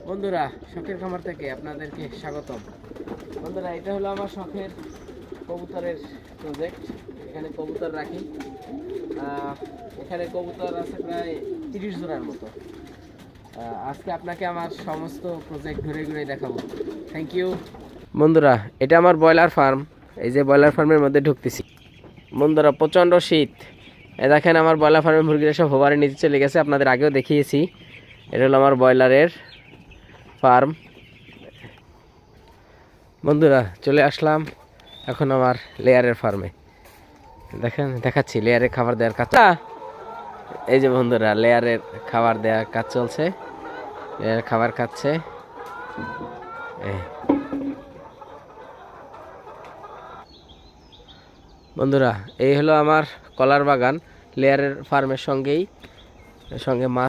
বন্ধুরা, শখের খামার থেকে আপনাদেরকে স্বাগতম। বন্ধুরা, এটা হলো আমার শখের কবুতরের প্রজেক্ট। এখানে কবুতর রাখি। এখানে কবুতর আছে প্রায় 30 জোড়ার মতো। আজকে আপনাকে আমার সমস্ত প্রজেক্ট ঘুরে ঘুরে দেখাবো। Thank you. বন্ধুরা, এটা আমার ব্রয়লার ফার্ম। এই যে ব্রয়লার ফার্মের মধ্যে ঢুকতেছি। বন্ধুরা, প্রচণ্ড শীত। দেখেন আমার ব্রয়লার ফার্মের মুরগিরা সব হোবারের নিচে চলে গেছে। আপনাদের আগেও দেখিয়েছি। এটা হলো আমার ব্রয়লারের ফার্ম। বন্ধুরা, চলে আসলাম এখন আমার লেয়ারের ফার্মে। দেখেন, দেখাচ্ছি লেয়ারের খাবার দেওয়ার কাজ। এই যে বন্ধুরা, লেয়ারের খাবার দেওয়ার কাজ চলছে। লেয়ারের খাবার খাচ্ছে। বন্ধুরা, এই হলো আমার কলার বাগান। লেয়ারের ফার্মের সঙ্গে মাছ